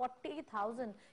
40,000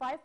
5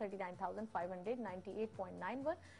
39,598.91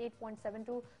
8.72,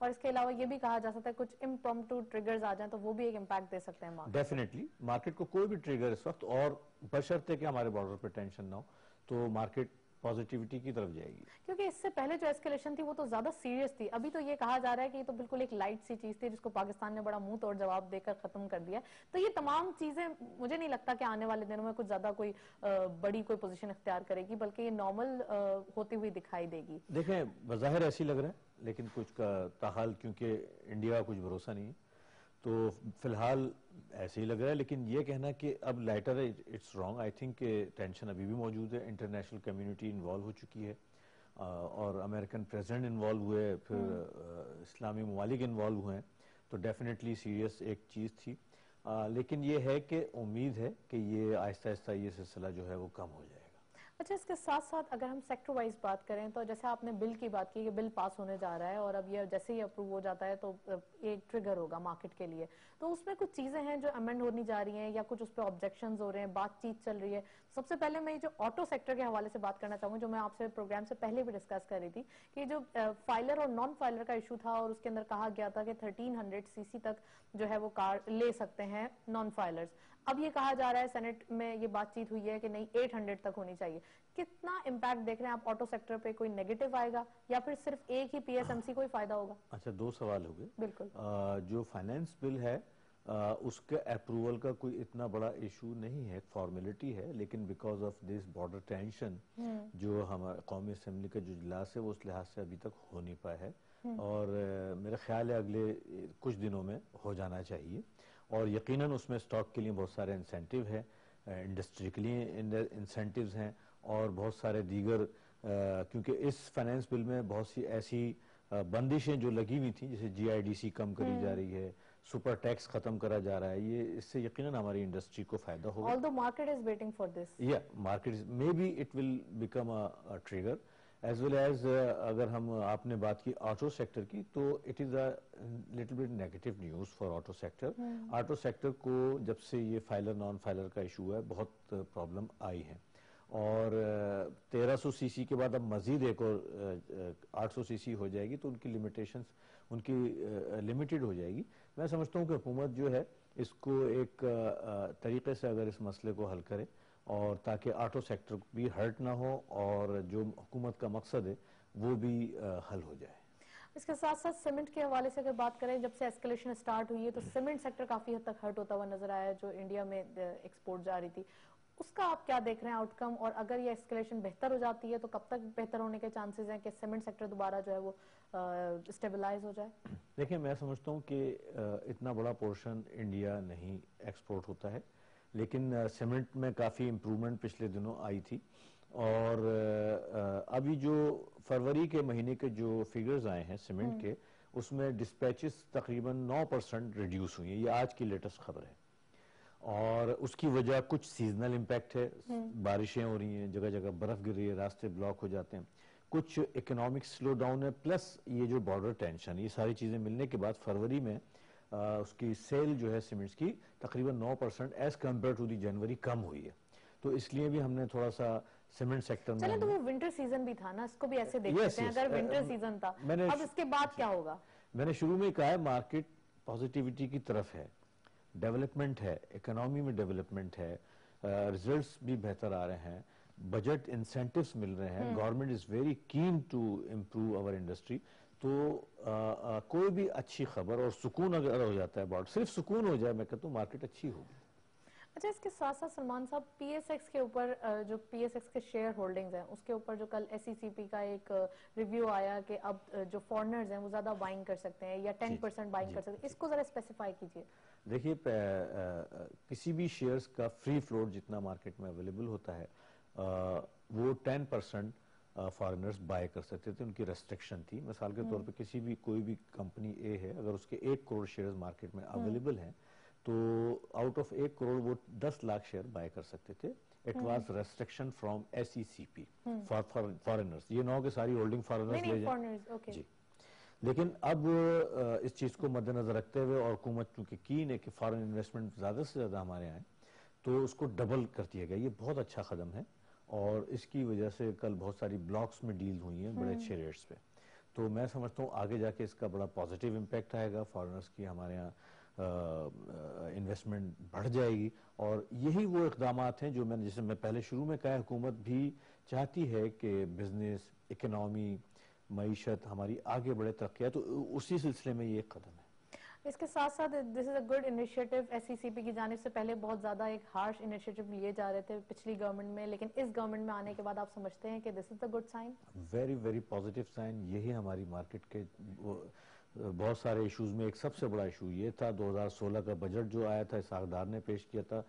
اور اس کے علاوہ یہ بھی کہا جا سکتا ہے کچھ امپرومپٹو ٹریگرز آ جائیں تو وہ بھی ایک امپیکٹ دے سکتے ہیں مارکیٹ. ڈیفینیٹلی مارکیٹ کو کوئی بھی ٹریگر اس وقت، اور بشرطے کہ ہمارے بارڈر پہ ٹینشن نہ ہو، تو مارکیٹ پازیٹیوٹی کی طرف جائے گی. کیونکہ اس سے پہلے جو ایسکیلیشن تھی وہ تو زیادہ سیریس تھی. ابھی تو یہ کہا جا رہا ہے کہ یہ تو بالکل ایک لائٹ سی چیز تھی جس کو پاکستان نے بڑا منہ توڑ جواب دے کر ختم کر دیا. تو یہ تمام چیزیں مجھے نہیں لگتا کہ آنے والے دنوں میں کچھ زیادہ کوئی بڑی کوئی پوزیشن اختیار کرے گی، بلکہ یہ نارمل ہوتی ہوئی دکھائی دے گی. دیکھیں بظاہر ایسی لگ رہا ہے، لیکن کچھ کا تاحال کیونکہ انڈیا کا کچھ بھروسہ نہیں ہے تو فی الحال ایسے ہی لگ رہا ہے. لیکن یہ کہنا کہ اب لائٹر ہے، اٹس رانگ. آئی تھنک کہ ٹینشن ابھی بھی موجود ہے. انٹرنیشنل کمیونٹی انوالو ہو چکی ہے، اور امریکن پریزیڈنٹ انوالو ہوئے، پھر اسلامی ممالک انوالو ہوئے ہیں، تو ڈیفینیٹلی سیریس ایک چیز تھی. لیکن یہ ہے کہ امید ہے کہ یہ آہستہ آہستہ یہ سلسلہ جو ہے وہ کم ہو جائے گا. اچھا، اس کے ساتھ ساتھ اگر ہم سیکٹر وائز بات کریں تو جیسے آپ نے بل کی بات کی کہ بل پاس ہونے جا رہا ہے اور اب یہ جیسے ہی اپروو ہو جاتا ہے تو ایک ٹریگر ہوگا مارکیٹ کے لیے، تو اس میں کچھ چیزیں ہیں جو امینڈ ہونی جا رہی ہیں یا کچھ اس پہ آبجیکشنز ہو رہے ہیں، بات چیت چل رہی ہے. سب سے پہلے میں جو آٹو سیکٹر کے حوالے سے بات کرنا چاہوں گی، جو میں آپ سے پروگرام سے پہلے بھی ڈسکس کر رہی تھی، کہ جو فائلر اور نان فائلر کا ایشو تھا اور اس کے اندر کہا گیا تھا کہ 1300 سی سی تک جو ہے وہ کار لے سکتے ہیں نان فائلرز. اب یہ کہا جا رہا ہے سینٹ میں یہ بات چیت ہوئی ہے کہ نہیں 800 تک ہونی چاہیے. کتنا امپیکٹ دیکھ رہے ہیں آپ آٹو سیکٹر پہ؟ کوئی نیگیٹو آئے گا یا پھر صرف ایک ہی پی ایس ایم سی کو ہی فائدہ ہوگا؟ اچھا، دو سوال ہو گئے. بالکل. جو فائنینس بل ہے اس کے اپروول کا کوئی اتنا بڑا ایشو نہیں ہے، فارمیلٹی ہے، لیکن because of this border tension جو ہمارے قومی اسمبلی کا جو اجلاس ہے وہ اس لحاظ سے ابھی تک ہو نہیں پایا ہے، اور میرا خیال ہے اگلے کچھ دنوں میں ہو جانا چاہیے. اور یقیناً اس میں اسٹاک کے لیے بہت سارے انسینٹیو ہیں، انڈسٹری کے لیے انسینٹیوز ہیں، اور بہت سارے دیگر کیونکہ اس فائنینس بل میں بہت سی ایسی بندشیں جو لگی ہوئی تھیں، جیسے جی آئی ڈی سی کم کری جا رہی ہے، سپر ٹیکس ختم کرا جا رہا ہے. یہ اس سے یقیناً ہماری انڈسٹری کو فائدہ ہوگا. Although market is waiting for this. Yeah, market is, maybe it will become a trigger. As well as اگر ہم آپ نے بات کی آٹو سیکٹر کی، تو it is a little bit negative news for auto sector. Auto sector کو جب سے یہ فائلر نان فائلر کا ایشو ہے بہت پرابلم آئی ہے، اور 1300 سی سی کے بعد اب مزید ایک اور 800 سی سی ہو جائے گی تو ان کی لمیٹیشنز ان کی لمیٹڈ ہو جائے گی. میں سمجھتا ہوں کہ حکومت جو ہے اس کو ایک طریقے سے اگر اس مسئلے کو حل کرے، اور تاکہ آٹو سیکٹر بھی ہرٹ نہ ہو اور جو حکومت کا مقصد ہے وہ بھی حل ہو جائے. اس کے ساتھ ساتھ سیمنٹ کے حوالے سے اگر بات کریں، جب سے ایسکیلیشن اسٹارٹ ہوئی ہے تو سیمنٹ سیکٹر کافی حد تک ہرٹ ہوتا ہوا نظر آیا ہے، جو انڈیا میں ایکسپورٹ جا رہی تھی. اس کا آپ کیا دیکھ رہے ہیں آؤٹ کم، اور اگر یہ ایسکیلیشن بہتر ہو جاتی ہے تو کب تک بہتر ہونے کے چانسز ہیں کہ سیمنٹ سیکٹر دوبارہ جو ہے وہ اسٹیبلائز ہو جائے؟ دیکھیں میں سمجھتا ہوں کہ اتنا بڑا پورشن انڈیا نہیں ایکسپورٹ ہوتا ہے، لیکن سیمنٹ میں کافی امپرومنٹ پچھلے دنوں آئی تھی. اور ابھی جو فروری کے مہینے کے جو فیگرز آئے ہیں سیمنٹ کے، اس میں ڈسپیچز تقریباً 9% ریڈیوس ہوئی ہیں. یہ آج کی لیٹسٹ خبر ہے، اور اس کی وجہ کچھ سیزنل امپیکٹ ہے، بارشیں ہو رہی ہیں، جگہ جگہ برف گر رہی ہے، راستے بلاک ہو جاتے ہیں، کچھ اکنامک سلو ڈاؤن ہے، پلس یہ جو بارڈر ٹینشن، یہ ساری چیزیں ملنے کے بعد فروری میں اس کی سیل جو ہے سیمنٹس کی تقریباً 9% ایز کمپیئر ٹو دی جنوری کم ہوئی ہے. تو اس لیے بھی ہم نے تھوڑا سا سیمنٹ سیکٹر میں چلیں تو وہ ونٹر سیزن بھی تھا نا، اس کو بھی ایسے دیکھ سکتے ہیں. اگر ونٹر سیزن تھا اب اس کے بعد کیا ہوگا؟ میں نے شروع میں کہا ہے مارکیٹ پازیٹیوٹی کی طرف ہے، ڈیولپمنٹ ہے، اکنامی میں ڈیولپمنٹ ہے، ریزلٹس بھی بہتر آ رہے ہیں، بجٹ انسینٹیوز مل رہے ہیں، government is very keen to improve our industry. تو کوئی بھی اچھی خبر اور سکون اگر ہو جاتا ہے، صرف سکون ہو جائے، میں کہتا ہوں مارکیٹ اچھی ہوگی. اچھا، اس کے ساتھ ساتھ سلمان صاحب پی ایس ایکس کے اوپر جو پی ایس ایکس کے شیئر ہولڈنگز ہیں اس کے اوپر جو کل ایس ای سی پی کا ایک ریویو آیا کہ اب جو فورنرز ہیں وہ زیادہ بائنگ کر سکتے ہیں یا 10% بائنگ کر سکتے ہیں، اس کو ذرا اسپیسیفائی کیجئے. دیکھیے کسی بھی شیئرز کا فری فلوٹ جتنا مارکیٹ میں اویلیبل ہوتا ہے وہ 10% فارنرز بائی کر سکتے تھے، ان کی ریسٹرکشن تھی. مثال کے طور پہ کسی بھی کوئی بھی کمپنی اے ہے، اگر اس کے 1 کروڑ شیئرز مارکیٹ میں اویلیبل ہیں تو آؤٹ آف 1 کروڑ وہ 10 لاکھ شیئر بائی کر سکتے تھے. It was restriction from S E C P for foreigners. یہ نہ ہو کہ ساری ہولڈنگ فارنرز لے جائیں. جی، لیکن اب اس چیز کو مد نظر رکھتے ہوئے اور حکومت چونکہ کین ہے کہ فارن انویسٹمنٹ زیادہ سے زیادہ ہمارے آئیں، تو اس کو ڈبل کر دیا گیا. یہ بہت اچھا قدم ہے، اور اس کی وجہ سے کل بہت ساری بلاکس میں ڈیل ہوئی ہیں بڑے اچھے ریٹس پہ. تو میں سمجھتا ہوں آگے جا کے اس کا بڑا پازیٹیو امپیکٹ آئے گا، فارنرز کی ہمارے یہاں انویسٹمنٹ بڑھ جائے گی، اور یہی وہ اقدامات ہیں جو جیسے میں پہلے شروع میں کہا، حکومت بھی چاہتی ہے کہ بزنس، اکنامی، معیشت ہماری آگے بڑھے، ترقیات، تو اسی سلسلے میں یہ ایک قدم ہے۔ اس کے ساتھ ساتھ this is a good initiative S C C P کی جانب سے، پہلے بہت زیادہ ایک ہارش انیشیٹو لیے جا رہے تھے پچھلی گورنمنٹ میں، لیکن اس گورنمنٹ میں آنے کے بعد آپ سمجھتے ہیں کہ this is a good sign? Very very positive sign, یہی ہماری مارکیٹ کے بہت سارے ایشوز میں ایک سب سے بڑا ایشو یہ تھا۔ 2016 کا بجٹ جو آیا تھا، اسحاق ڈار نے پیش کیا تھا،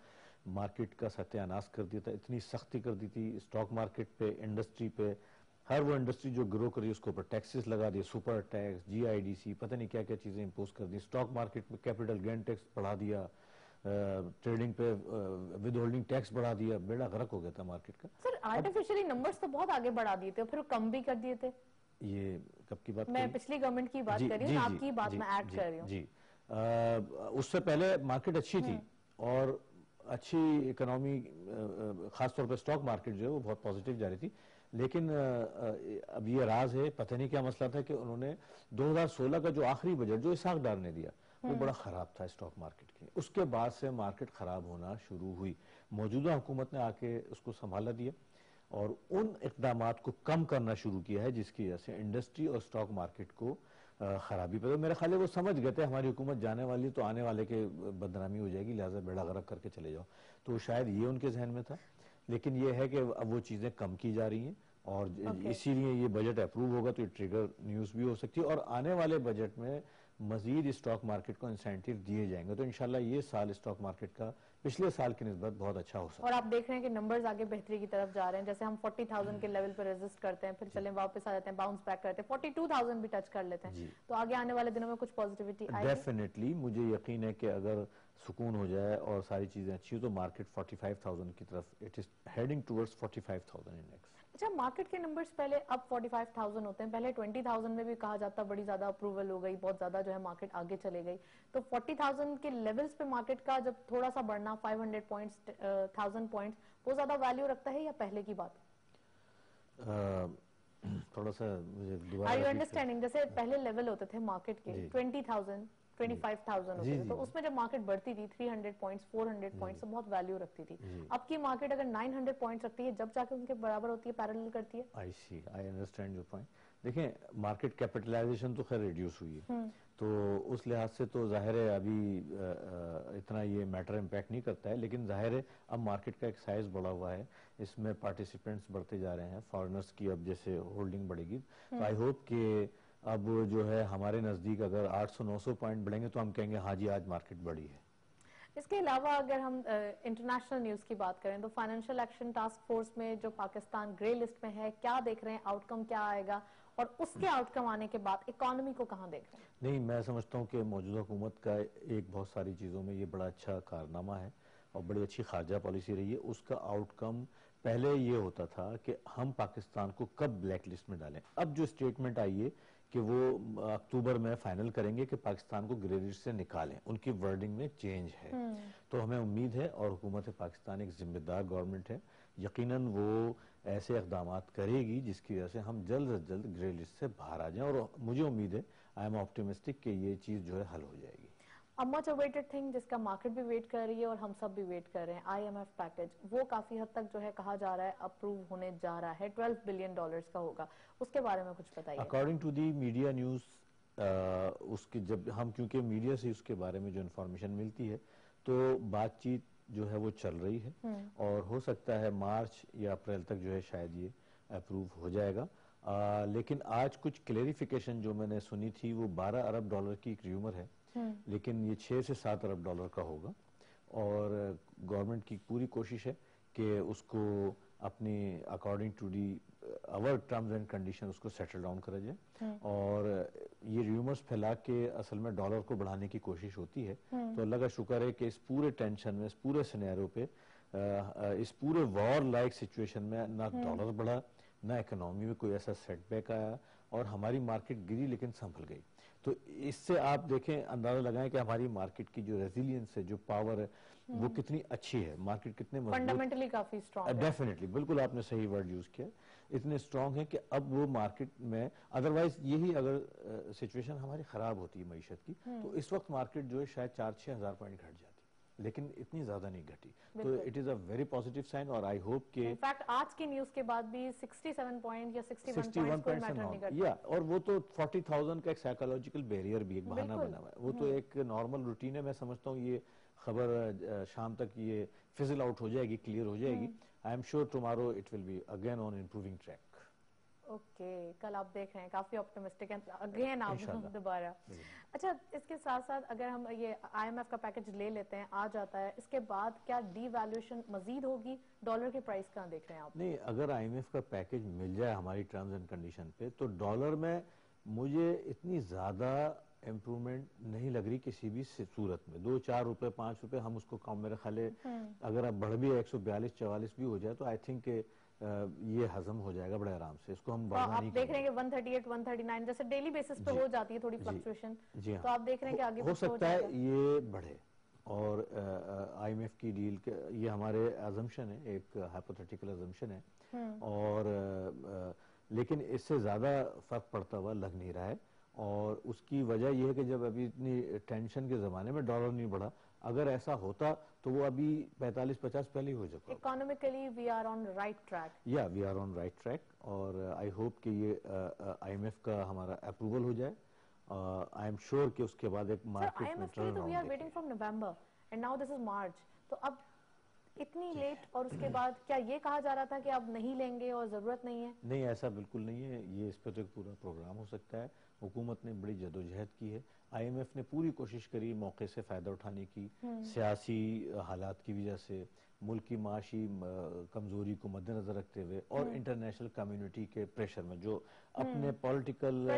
مارکیٹ کا ستیہ ناش کر دیا تھا، اتنی سختی کر دی تھی اسٹاک مارکیٹ پہ، انڈسٹری پہ، ہر وہ انڈسٹری جو گرو کر رہی ہے اس کے اوپر ٹیکسز لگا دیے، super tax, G I D C, پتہ نہیں کیا کیا چیزیں امپوز کر دی، اسٹاک مارکیٹ میں کیپٹل گین ٹیکس بڑھا دیا، ٹریڈنگ پہ ود ہولڈنگ ٹیکس بڑھا دیا، بیڑا غرق ہو گیا تھا مارکیٹ کا۔ سر آرٹیفیشلی نمبرز تو بہت آگے بڑھا دیے تھے، پھر کم بھی کر دیے تھے۔ یہ کب کی بات میں پچھلی گورنمنٹ کی بات کر رہی ہوں، آپ کی بات میں ایڈ کر رہی ہوں۔ جی اس سے پہلے مارکیٹ اچھی تھی اور اچھی اکنامی، خاص طور پہ اسٹاک مارکیٹ جو ہے وہ بہت پازیٹیو جا رہی تھی، لیکن اب یہ راز ہے، پتہ نہیں کیا مسئلہ تھا کہ انہوں نے 2016 کا جو آخری بجٹ جو اسحاق ڈار نے دیا وہ بڑا خراب تھا اسٹاک مارکیٹ کے، اس کے بعد سے مارکیٹ خراب ہونا شروع ہوئی، موجودہ حکومت نے آ کے اس کو سنبھالا دیا اور ان اقدامات کو کم کرنا شروع کیا ہے، جس کی وجہ سے انڈسٹری اور اسٹاک مارکیٹ کو خرابی پہ، میرے خیال ہے وہ سمجھ گئے تھے ہماری حکومت جانے والی تو آنے والے کے بدنامی ہو جائے گی، لہٰذا بیڑا غرق کر کے چلے جاؤ، تو شاید یہ ان کے ذہن میں تھا، لیکن یہ ہے کہ اب وہ چیزیں کم کی جا رہی ہیں، اور اسی لیے یہ بجٹ اپروو ہوگا تو یہ ٹریگر نیوز بھی ہو سکتی ہے، اور آنے والے بجٹ میں مزید اسٹاک مارکیٹ کو انسینٹیو دیے جائیں گے، تو انشاءاللہ یہ سال اسٹاک مارکیٹ کا پچھلے سال کی نسبت بہت اچھا ہو سکتا ہے۔ اور آپ دیکھ رہے ہیں کہ نمبرز آگے بہتری کی طرف جا رہے ہیں، جیسے ہم 40,000 کے لیول پہ ریزسٹ کرتے ہیں، پھر چلیں واپس آ جاتے ہیں، باؤنس بیک کرتے ہیں، 42,000 بھی ٹچ کر لیتے ہیں، تو آگے آنے والے دنوں میں کچھ پازیٹیوٹی آئے گی؟ ڈیفینیٹلی مجھے یقین ہے کہ اگر سکون ہو جائے اور ساری چیزیں اچھی ہو تو مارکیٹ 45,000 کی طرف، it is heading towards 45,000 index. اچھا، مارکیٹ کے نمبرز پہلے اب 45,000 ہوتے ہیں، پہلے 20,000 میں بھی کہا جاتا بڑی زیادہ اپروول ہو گئی، بہت زیادہ جو ہے مارکیٹ آگے چلے گئی، تو 40,000 کے لیولز پہ مارکیٹ کا جب تھوڑا سا بڑھنا 500 پوائنٹس 1000 پوائنٹس وہ زیادہ ویلیو رکھتا ہے یا پہلے کی بات؟ تھوڑا سا مجھے دوبارہ Are you understanding؟ جیسے پہلے لیول ہوتے تھے مارکیٹ کے 20,000 25,000 ہوتے تھے، تو اس میں جب مارکیٹ بڑھتی تھی 300 پوائنٹس 400 پوائنٹس تو بہت ویلیو رکھتی تھی، اب کی مارکیٹ اگر 900 پوائنٹس رکھتی ہے جب جا کے ان کے برابر ہوتی ہے، پیرلل کرتی ہے۔ آئی سی، آئی انڈرسٹینڈ یور پوائنٹ۔ دیکھیں مارکیٹ کیپٹلائزیشن تو خیر ریڈیوس ہوئی ہے، تو اس لحاظ سے تو ظاہر ہے ابھی اتنا یہ میٹر امپیکٹ نہیں کرتا ہے، لیکن ظاہر ہے اب مارکیٹ کا ایک سائز بڑا ہوا ہے، اس میں پارٹیسپینٹس بڑھتے جا رہے ہیں، فارنرز کی اب جیسے ہولڈنگ بڑھے گی، تو آئی ہوپ کہ اب جو ہے ہمارے نزدیک اگر 800-900 پوائنٹ بڑھیں گے تو ہم کہیں گے ہاں جی آج مارکیٹ بڑھی ہے۔ اس کے علاوہ اگر ہم انٹرنیشنل نیوز کی بات کریں تو فائنینشیل ایکشن ٹاسک فورس میں جو پاکستان گرے لسٹ میں ہے، کیا دیکھ رہے ہیں آؤٹ کم کیا آئے گا، اور اس کے آؤٹ کم آنے کے بعد اکانومی کو کہاں دیکھ رہے ہیں؟ نہیں، میں سمجھتا ہوں کہ موجودہ حکومت کا ایک بہت ساری چیزوں میں یہ بڑا اچھا کارنامہ ہے اور بڑی اچھی خارجہ پالیسی رہی ہے، اس کا آؤٹ کم پہلے یہ ہوتا تھا کہ ہم پاکستان کو کب بلیک لسٹ میں ڈالیں، اب جو اسٹیٹمنٹ آئی ہے کہ وہ اکتوبر میں فائنل کریں گے کہ پاکستان کو گرے لسٹ سے نکالیں، ان کی ورڈنگ میں چینج ہے، تو ہمیں امید ہے، اور حکومت پاکستان ایک ذمہ دار گورنمنٹ ہے، یقیناً وہ ایسے اقدامات کرے گی جس کی وجہ سے ہم جلد از جلد گرے لسٹ سے باہر آ جائیں، اور مجھے امید ہے، آئی ایم آپٹیمسٹک کہ یہ چیز جو ہے حل ہو جائے گی۔ مچ اویٹڈ تھنگ جس کا مارکیٹ بھی ویٹ کر رہی ہے اور ہم سب بھی ویٹ کر رہے ہیں، آئی ایم ایف پیکج، وہ کافی حد تک جو ہے کہا جا رہا ہے اپروو ہونے جا رہا ہے، $12 بلین کا ہوگا، اس کے بارے میں کچھ بتائیے۔ According to the media news, اس کی جب ہم کیونکہ میڈیا سے اس کے بارے میں جو انفارمیشن ملتی ہے تو بات چیت جو ہے وہ چل رہی ہے، اور ہو سکتا ہے مارچ یا اپریل تک جو ہے شاید یہ اپروو ہو جائے گا، لیکن آج کچھ کلیریفیکیشن جو میں نے سنی تھی وہ $12 ارب کی ایک ریومر ہے، لیکن یہ 6 سے 7 ارب ڈالر کا ہوگا، اور گورنمنٹ کی پوری کوشش ہے کہ اس کو اپنی اکارڈنگ ٹو دی اور ٹرمز اینڈ کنڈیشن اس کو سیٹل ڈاؤن کرا جائے، اور یہ ریومرز پھیلا کے اصل میں ڈالر کو بڑھانے کی کوشش ہوتی ہے، تو اللہ کا شکر ہے کہ اس پورے ٹینشن میں، اس پورے سینیرو پہ، اس پورے وار لائک سچویشن میں نہ ڈالر بڑھا، نہ اکنامی میں کوئی ایسا سیٹ بیک آیا، اور ہماری مارکیٹ گری لیکن سنبھل گئی، تو اس سے آپ دیکھیں اندازہ لگائیں کہ ہماری مارکیٹ کی جو ریزیلینس ہے جو پاور ہے وہ کتنی اچھی ہے, مارکیٹ کتنے مضبوط فنڈامنٹلی کافی اسٹرانگ ہے. ڈیفینیٹلی, بالکل آپ نے صحیح ورڈ یوز کیا, اتنے اسٹرانگ ہیں کہ اب وہ مارکیٹ میں ادروائز یہی اگر سچویشن ہماری خراب ہوتی ہے معیشت کی تو اس وقت مارکیٹ جو ہے شاید 4-6 ہزار پوائنٹ گھٹ جاتی, لیکن اتنی زیادہ نہیں گھٹی. تو it is a very positive sign, اور آئی ہوپ کہ انفیکٹ آج کی نیوز کے بعد بھی 67 پوائنٹ یا 61 پوائنٹس کوئی میٹر نہیں کرتا. یا اور وہ تو 40,000 کا ایک سائیکولوجیکل بیریئر بھی ایک بہانہ بنا ہوا ہے, وہ تو ایک نارمل روٹین ہے. میں سمجھتا ہوں یہ خبر شام تک یہ فزل آؤٹ ہو جائے گی, کلیئر ہو جائے گی. I'm sure tomorrow it will be again on improving track. Okay, کل آپ دیکھ رہے ہیں کافی آپٹیمسٹک ہیں اگین آپ دوبارہ. اچھا, اس کے ساتھ ساتھ اگر ہم یہ آئی ایم ایف کا پیکج لے لیتے ہیں, آ جاتا ہے, اس کے بعد کیا ڈی ویلیویشن مزید ہوگی؟ ڈالر کے پرائس کہاں دیکھ رہے ہیں آپ؟ نہیں, اگر آئی ایم ایف کا پیکج مل جائے ہماری ٹرمز اینڈ کنڈیشن پہ تو ڈالر میں مجھے اتنی زیادہ امپرومنٹ نہیں لگ رہی کسی بھی صورت میں. 2-4 روپے 5 روپے ہم اس کو کم, میرے خیال اگر اب بڑھ بھی 142-44 بھی ہو جائے تو آئی تھنک کہ یہ ہضم ہو جائے گا بڑے آرام سے, اس کو ہم بڑھنا نہیں آپ دیکھ رہے ہیں کہ 138 139 جیسے ڈیلی بیسس پہ ہو جاتی ہے تھوڑی فلکچویشن, تو آپ دیکھ رہے ہیں کہ آگے ہو سکتا ہے یہ بڑھے. اور آئی ایم ایف کی ڈیل یہ ہمارے ازمپشن ہے, ایک ہائپوتھیٹیکل ازمپشن ہے, اور لیکن اس سے زیادہ فرق پڑتا ہوا لگ نہیں رہا ہے. اور اس کی وجہ یہ ہے کہ جب ابھی اتنی ٹینشن کے زمانے میں ڈالر نہیں بڑھا, اگر ایسا ہوتا تو وہ ابھی 45-50 پہلے ہی ہو جاتا. Economically we are on right track. یا we are on right track, اور آئی ہوپ کہ یہ آئی ایم ایف کا ہمارا اپروول ہو جائے. آئی ایم شیور کہ اس کے بعد ایک مارکیٹ میں turn we are around waiting from November and now this is March, تو اب اتنی لیٹ, اور اس کے بعد کیا یہ کہا جا رہا تھا کہ اب نہیں لیں گے اور ضرورت نہیں ہے؟ نہیں, ایسا بالکل نہیں ہے. یہ اس پہ تو ایک پورا پروگرام ہو سکتا ہے. حکومت نے بڑی جدوجہد کی ہے, آئی ایم ایف نے پوری کوشش کری موقع سے فائدہ اٹھانے کی, سیاسی حالات کی وجہ سے, ملک کی معاشی کمزوری کو مد نظر رکھتے ہوئے, اور انٹرنیشنل کمیونٹی کے پریشر میں جو اپنے پولیٹیکل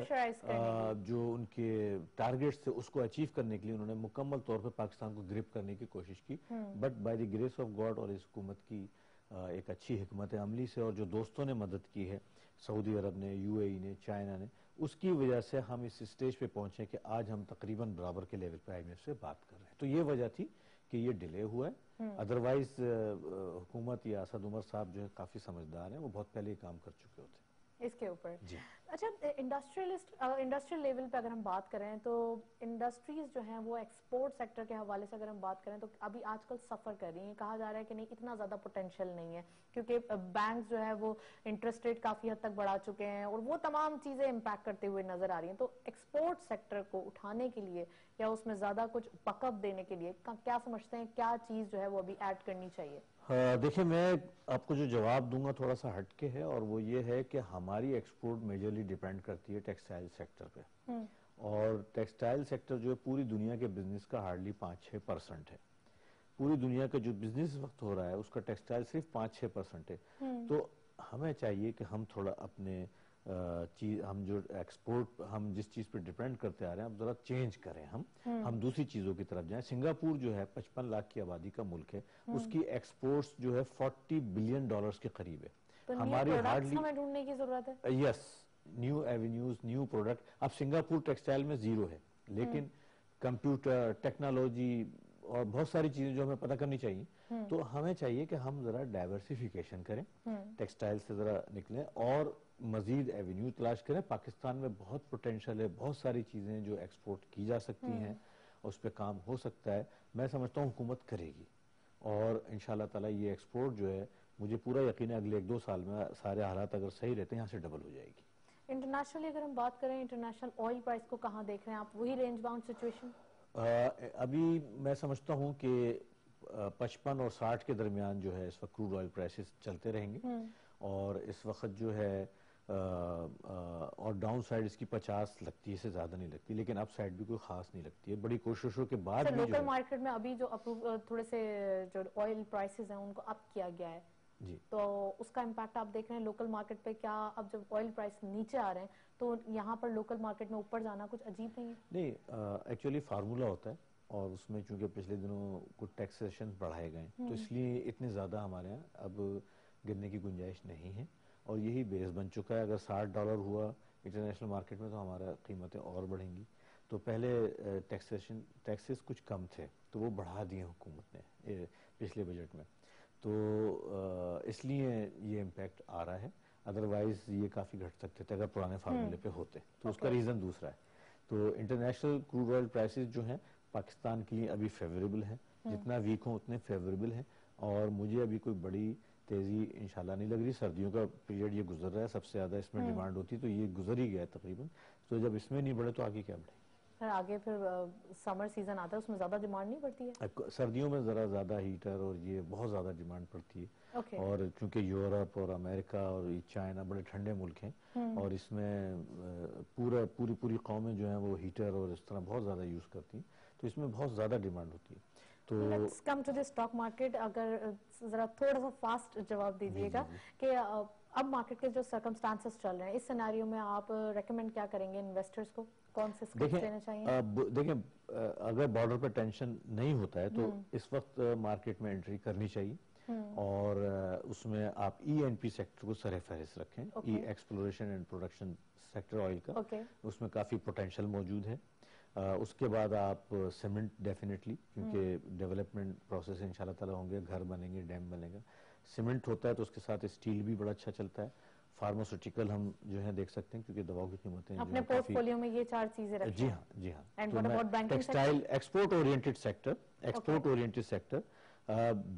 جو ان کے ٹارگیٹس تھے اس کو اچیو کرنے کے لیے انہوں نے مکمل طور پہ پاکستان کو گرپ کرنے کی کوشش کی. But by the grace of God اور اس حکومت کی ایک اچھی حکمت عملی سے, اور جو دوستوں نے مدد کی ہے, سعودی عرب نے, یو اے ای نے, چائنا نے, اس کی وجہ سے ہم اس اسٹیج پہ پہنچے کہ آج ہم تقریباً برابر کے لیول پہ آئی ایم ایف سے بات کر رہے ہیں. تو یہ وجہ تھی کہ یہ ڈیلے ہوا ہے. ادروائز حکومت یا اسد عمر صاحب جو ہے کافی سمجھدار ہیں, وہ بہت پہلے ہی کام کر چکے ہوتے ہیں اس کے اوپر. اچھا, انڈسٹریل لیول پہ اگر ہم بات کریں تو انڈسٹریز جو ہیں وہ ایکسپورٹ سیکٹر کے حوالے سے اگر ہم بات کریں تو ابھی آج کل سفر کر رہی ہیں. کہا جا رہا ہے کہ نہیں, اتنا زیادہ پوٹینشیل نہیں ہے کیونکہ بینکس جو ہے وہ انٹرسٹ ریٹ کافی حد تک بڑھا چکے ہیں, اور وہ تمام چیزیں امپیکٹ کرتے ہوئے نظر آ رہی ہیں. تو ایکسپورٹ سیکٹر کو اٹھانے کے لیے یا اس میں زیادہ کچھ بک اپ دینے کے لیے کیا سمجھتے ہیں, کیا چیز جو ہے وہ ابھی ایڈ کرنی چاہیے؟ دیکھیں, میں آپ کو جو جواب دوں گا تھوڑا سا ہٹ کے ہے, اور وہ یہ ہے کہ ہماری ایکسپورٹ میجرلی ڈیپینڈ کرتی ہے ٹیکسٹائل سیکٹر پہ, اور ٹیکسٹائل سیکٹر جو ہے پوری دنیا کے بزنس کا ہارڈلی 5-6% ہے. پوری دنیا کا جو بزنس وقت ہو رہا ہے اس کا ٹیکسٹائل صرف 5-6% ہے. تو ہمیں چاہیے کہ ہم تھوڑا اپنے ہم جو ایکسپورٹ ہم جس چیز پہ ڈیپینڈ کرتے آ رہے ہیں اب ذرا چینج کریں, ہم دوسری چیزوں کی طرف جائیں. سنگاپور جو ہے 55 لاکھ کی آبادی کا ملک ہے, اس کی ایکسپورٹس جو ہے $40 بلین کے قریب ہے. ہماری ہارڈلی ہمیں ڈھونڈنے کی ضرورت ہے. یس, نیو ایونیوز, نیو پروڈکٹ. اب سنگاپور ٹیکسٹائل میں زیرو ہے, لیکن کمپیوٹر ٹیکنالوجی اور بہت ساری چیزیں جو ہمیں پتہ کرنی چاہیے. تو ہمیں چاہیے کہ ہم ذرا ڈائیورسیفیکیشن کریں, ٹیکسٹائل سے ذرا نکلیں اور مزید ایونیو تلاش کریں. پاکستان میں بہت پوٹینشیل ہے, بہت ساری چیزیں جو ایکسپورٹ کی جا سکتی ہیں, اس پہ کام ہو سکتا ہے. میں سمجھتا ہوں حکومت کرے گی, اور انشاءاللہ تعالی یہ ایکسپورٹ جو ہے مجھے پورا یقین ہے اگلے 1-2 سال میں سارے حالات اگر صحیح رہتے ہیں یہاں سے ڈبل ہو جائے گی. انٹرنیشنلی اگر ہم بات کریں, انٹرنیشنل آئل پرائس کو کہاں دیکھ رہے ہیں آپ؟ وہی رینج باؤنڈ سچویشن ابھی میں سمجھتا ہوں کہ 55 اور 60 کے درمیان جو ہے اس وقت کروڈ آئل پرائسز چلتے رہیں گے, اور اس وقت جو ہے اور ڈاؤن سائڈ اس کی 50 لگتی ہے, اس سے زیادہ نہیں لگتی, لیکن اپ سائڈ بھی کوئی خاص نہیں لگتی ہے. بڑی کوششوں کے بعد بھی لوکل مارکیٹ میں ابھی جو تھوڑے سے جو آئل پرائسز ہیں ان کو اپ کیا گیا ہے, تو اس کا امپیکٹ آپ دیکھ رہے ہیں لوکل مارکیٹ پہ کیا؟ اب جب آئل پرائس نیچے آ رہے ہیں تو یہاں پر لوکل مارکیٹ میں اوپر جانا کچھ عجیب نہیں ہے؟ نہیں, ایکچولی فارمولا ہوتا ہے, اور اس میں چونکہ پچھلے دنوں کچھ ٹیکسیشن بڑھائے گئے ہیں تو اس لیے اتنے زیادہ ہمارے یہاں اب گرنے کی گنجائش نہیں ہے, اور یہی بیس بن چکا ہے. اگر $60 ہوا انٹرنیشنل مارکیٹ میں تو ہمارا قیمتیں اور بڑھیں گی. تو پہلے ٹیکسز کچھ کم تھے تو وہ بڑھا دیے حکومت نے پچھلے بجٹ میں، تو اس لیے یہ امپیکٹ آ رہا ہے. ادروائز یہ کافی گھٹ سکتے تھے اگر پرانے فارمولے پہ ہوتے. تو اس کا ریزن دوسرا ہے. تو انٹرنیشنل کروڈ آئل پرائسز جو ہیں پاکستان کے لیے ابھی فیوریبل ہیں، جتنا ویک ہوں اتنے فیوریبل ہیں، اور مجھے ابھی کوئی بڑی تیزی انشاءاللہ نہیں لگ رہی. سردیوں کا پیریڈ یہ گزر رہا ہے، سب سے زیادہ اس میں ڈیمانڈ ہوتی ہے، تو یہ گزر ہی گیا ہے تقریباً. تو جب اس میں نہیں بڑھے تو آگے کیا بڑھے؟ آگے پھر سمر سیزن آتا ہے، اس میں زیادہ ڈیمانڈ نہیں پڑتی ہے؟ سردیوں میں ذرا زیادہ ہیٹر اور یہ بہت زیادہ ڈیمانڈ پڑتی ہے. اور چونکہ یورپ اور امریکہ اور چائنا بڑے ٹھنڈے ملک ہیں، اور اس میں پوری قومیں جو ہیں وہ ہیٹر اور اس طرح بہت زیادہ یوز کرتی ہیں، تو اس میں بہت زیادہ ڈیمانڈ ہوتی ہے. تو let's come to the stock market. اگر ذرا تھوڑا سا فاسٹ جواب دیجیے گا کہ اب مارکیٹ کے جو سرکمسٹانسز چل رہے ہیں، اس سیناریو میں آپ ریکمینڈ کیا کریں گے انویسٹرز کو؟ کون سے اسکرپٹس لینا چاہیے؟ دیکھیں اگر بارڈر پہ ٹینشن نہیں ہوتا ہے تو اس وقت مارکیٹ میں انٹری کرنی چاہیے، اور اس میں آپ ای این پی سیکٹر کو سر فہرست رکھیں. E exploration and production sector oil کا، اس میں کافی پوٹینشیل موجود ہے. اس کے بعد آپ سیمنٹ ڈیفینیٹلی، کیونکہ ڈیولپمنٹ پروسیس ان شاء اللہ تعالیٰ ہوں گے، گھر بنیں گے، ڈیم بنے گا. سیمنٹ ہوتا ہے تو اس کے ساتھ اسٹیل بھی بڑا اچھا چلتا ہے. فارماسوٹیکل ہم جو ہے دیکھ سکتے ہیں، کیونکہ دواؤں کی قیمتیں اپنے پورٹ فولیو میں یہ 4 چیزیں رکھیں. جی ہاں جی ہاں. Textile export oriented sector.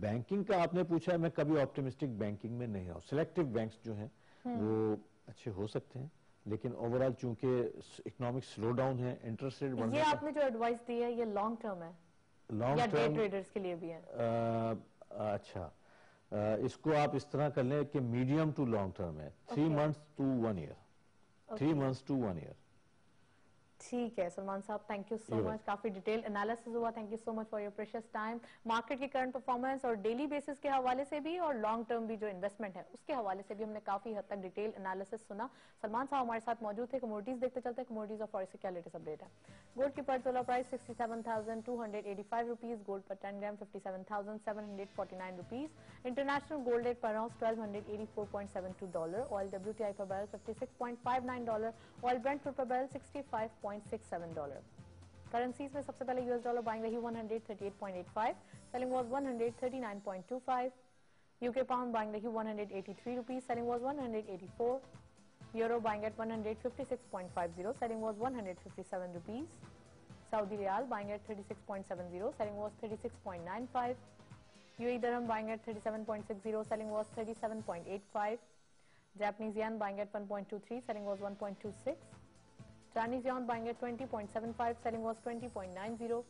Banking کا آپ نے پوچھا ہے، میں کبھی آپٹیمسٹک بینکنگ میں نہیں ہوں. سلیکٹو بینکس جو ہیں وہ اچھے ہو سکتے ہیں، لیکن اوور آل چونکہ اکنامک سلو ڈاؤن ہے، انٹرسٹ ریٹ بڑھنے یہ آپ نے جو ایڈوائس دی ہے یہ لانگ ٹرم ہے یا ڈے ٹریڈرز کے لیے بھی ہے؟ اچھا، اس کو آپ اس طرح کر لیں کہ میڈیم ٹو لانگ ٹرم ہے، 3 months to 1 year. 3 months to 1 year. ٹھیک ہے سلمان صاحب، تھینک یو سو مچ. کافی ڈیٹیل انالیسس ہوا. Thank you so much for your precious time. Market کی کرنٹ پرفارمنس اور ڈیلی بیسس کے حوالے سے بھی، اور لانگ ٹرم بھی جو انویسٹمنٹ ہے اس کے حوالے سے بھی ہم نے کافی حد تک ڈیٹیل انالیسس سنا. سلمان صاحب ہمارے ساتھ موجود تھے. کموڈیز دیکھتے چلتے ہیں، کموڈیز اور فوریکس سے کیا لیٹسٹ اپڈیٹ ہے. گولڈ کی پر تولہ پرائس 67,285 روپیز. گولڈ پر 10 gram 57,749 rupees. International gold rate پر آؤنس $1,284.72. آئل WTI پر بیرل $56.59. آئل برنٹ پر بیرل $65.67. کرنسیز میں سب سے پہلے US ڈالر بائنگ رہی 138.85. Selling was 139.25. UK pound buying رہی 183 rupees. Selling was 184. Euro buying at 156.50. Selling was 157 rupees. Saudi riyal buying at 36.70. Selling was 36.95. UAE درہم buying at 37.60. Selling was 37.85. Japanese yen buying at 1.23, selling was 1.26. Chinese yuan buying at 20.75, selling was 20.90.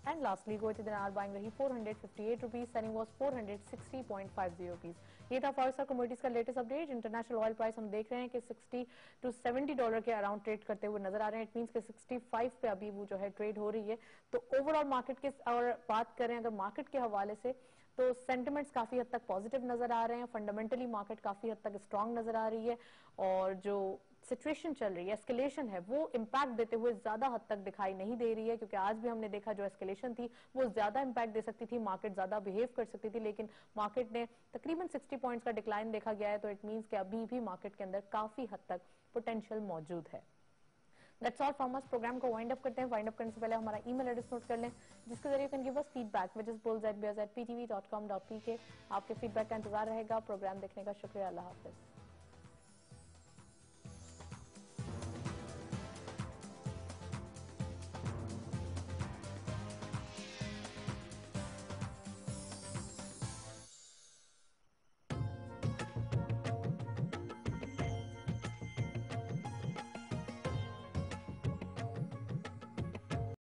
And lastly, Kuwaiti dinar buying rahi 458 rupees, selling was 460.50 rupees. یہ تھا forex اور کموڈیز کا latest update. International oil price ہم دیکھ رہے ہیں کہ $60 to $70 کے اراؤنڈ ٹریڈ کرتے ہوئے نظر آ رہے ہیں. اٹ مینس کہ 65 پہ ابھی وہ جو ہے ٹریڈ ہو رہی ہے. تو اوور آل مارکیٹ کے اور بات کریں اگر مارکیٹ کے حوالے سے تو سینٹیمنٹس کافی حد تک پازیٹیو نظر آ رہے ہیں. فنڈامنٹلی مارکیٹ کافی حد تک اسٹرانگ نظر آ رہی ہے، اور جو سچویشن چل رہی ہے، اسکیلیشن ہے، وہ امپیکٹ دیتے ہوئے زیادہ حد تک دکھائی نہیں دے رہی ہے. کیونکہ آج بھی ہم نے دیکھا جو اسکیلیشن تھی وہ زیادہ امپیکٹ دے سکتی تھی، مارکیٹ زیادہ بہیو کر سکتی تھی، لیکن مارکیٹ نے تقریباً 60 پوائنٹس کا ڈکلائن دیکھا گیا ہے. تو اٹ مینس کہ ابھی بھی مارکیٹ کے اندر کافی حد تک پوٹینشیل موجود ہے. That's all from us. Programme کو وائنڈ اپ کرتے ہیں. وائنڈ اپ کرنے سے پہلے ہمارا ای میل ایڈریس نوٹ کر لیں جس کے ذریعے can give us feedback which is bulls@ptv.com.pk. آپ کے فیڈ بیک کا انتظار رہے گا. پروگرام دیکھنے کا شکریہ. اللہ حافظ.